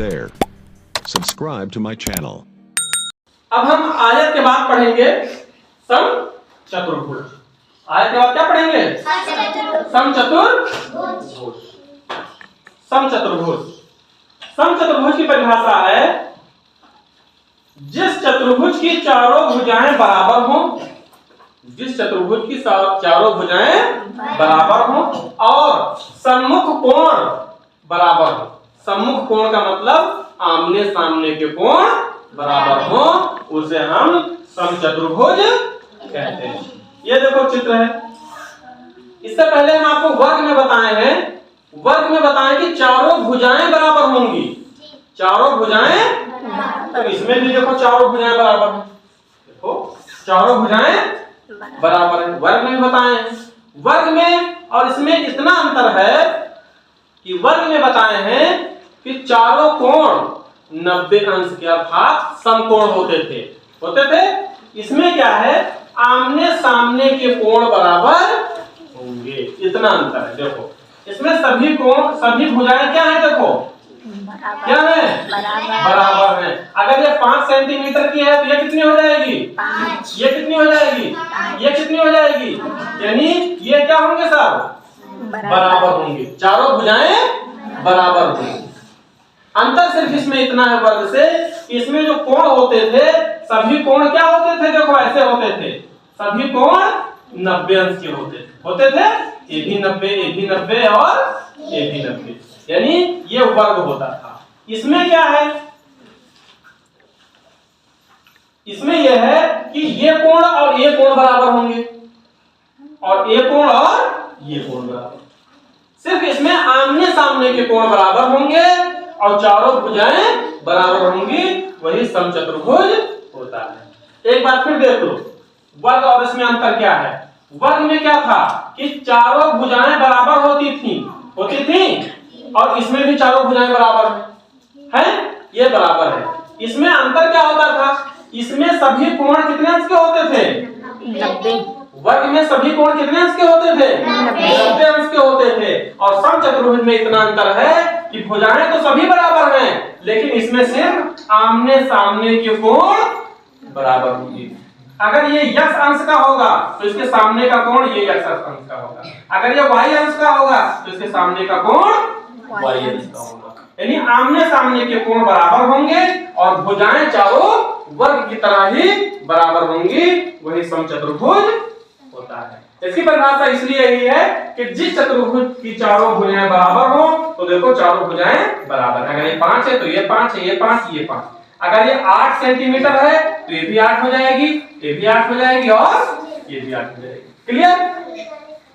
there. Subscribe to my channel. अब हम आयत के बाद पढ़ेंगे समचतुर्भुज। आयत के बाद क्या पढ़ेंगे? समचतुर्भुज। समचतुर्भुज समचतुर्भुज की परिभाषा है जिस चतुर्भुज की चारों भुजाएं बराबर हों, जिस चतुर्भुज की चारों भुजाएं बराबर हों और सम्मुख कोण बराबर हो। सम्मुख कोण का मतलब आमने सामने के कोण बराबर हो, उसे हम समचतुर्भुज कहते हैं। ये देखो चित्र है। इससे पहले हम आपको वर्ग में बताए हैं, वर्ग में बताएं कि चारों भुजाएं बराबर होंगी। चारों भुजाएं, तो इसमें भी देखो चारों भुजाएं बराबर हैं। देखो चारों भुजाएं बराबर है। वर्ग में बताए हैं। वर्ग में और इसमें इतना अंतर है कि वर्ग में बताए हैं कि चारों कोण 90 अंश के अर्थात समकोण होते थे। इसमें क्या है? आमने सामने के कोण बराबर होंगे। इतना अंतर है। देखो इसमें सभी कोण, सभी भुजाएं क्या है? देखो क्या है? बराबर है। अगर ये 5 सेंटीमीटर की है तो ये कितनी हो जाएगी? 5। ये कितनी हो जाएगी? ये कितनी हो जाएगी? यानी ये क्या होंगे सब? बराबर होंगे। चारों भुजाएं बराबर होंगी। अंतर सिर्फ इसमें इतना है वर्ग से, इसमें जो कोण होते थे सभी कोण क्या होते थे? देखो ऐसे होते थे। सभी कोण 90 अंश के होते थे। ये भी 90, ये भी 90 और ये भी 90, यानी ये वर्ग होता था। इसमें क्या है? इसमें यह है कि ये कोण और ये कोण बराबर होंगे और ये कोण और ये कोण बराबर। सिर्फ इसमें आमने सामने के कोण बराबर होंगे और चारों भुजाएं बराबर होंगी, वही समचतुर्भुज होता है। एक बार फिर देख लो वर्ग और इसमें अंतर क्या है। वर्ग में क्या था कि चारों भुजाएं बराबर होती थी और इसमें भी चारों भुजाएं बराबर हैं, ये बराबर है। इसमें अंतर क्या होता था? इसमें सभी कोण कितने अंश के होते थे? 90। वर्ग में सभी कोण कितने अंश के होते थे? 90 अंश के होते थे। और समचतुर्भुज में इतना अंतर है कि भुजाएं तो सभी बराबर हैं, लेकिन इसमें सिर्फ आमने सामने के कोण बराबर होंगे। अगर ये x अंश का होगा तो इसके सामने का कोण ये x अंश का होगा। अगर ये y अंश का होगा तो इसके सामने का कोण y अंश का होगा। यानी आमने सामने के कोण बराबर होंगे और भुजाएं चारों वर्ग की तरह ही बराबर होंगी, वही समचतुर्भुज होता है। इसकी परिभाषा इसलिए यही है कि जिस चतुर्भुज की चारों भुजाएं बराबर हो, तो देखो चारों भुजाएं बराबर। अगर ये 5 है तो ये 5 है, ये 5, ये 5। अगर ये 8 सेंटीमीटर है तो ये भी 8 हो जाएगी, ये भी 8 हो जाएगी और ये भी 8 हो जाएगी। क्लियर?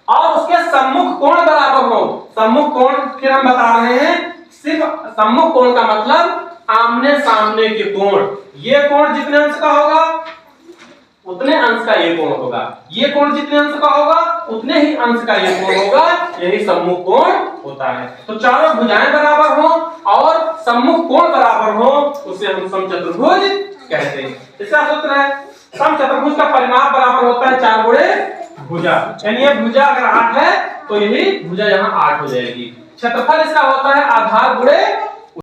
और उसके सम्मुख कोण बराबर हो। सम्मुख कोण फिर हम बता रहे हैं, सिर्फ सम्मुख कोण का मतलब आमने सामने के कोण। ये कोण जितने अंश का होगा उतने अंश का ये कोण होगा, ये कोण जितने अंश का होगा उतने ही अंश का ये कोण होगा, यही सम्मुख कोण होता है। तो चारों भुजाएं बराबर हो और सम्मुख कोण बराबर हो, उसे हम समचतुर्भुज कहते हैं। इसका सूत्र है समचतुर्भुज का परिमाप बराबर होता है 4 गुणे भुजा। यानी ये भुजा अगर 8 है तो यही भुजा यहाँ 8 हो जाएगी। क्षेत्रफल इसका होता है आधार गुणे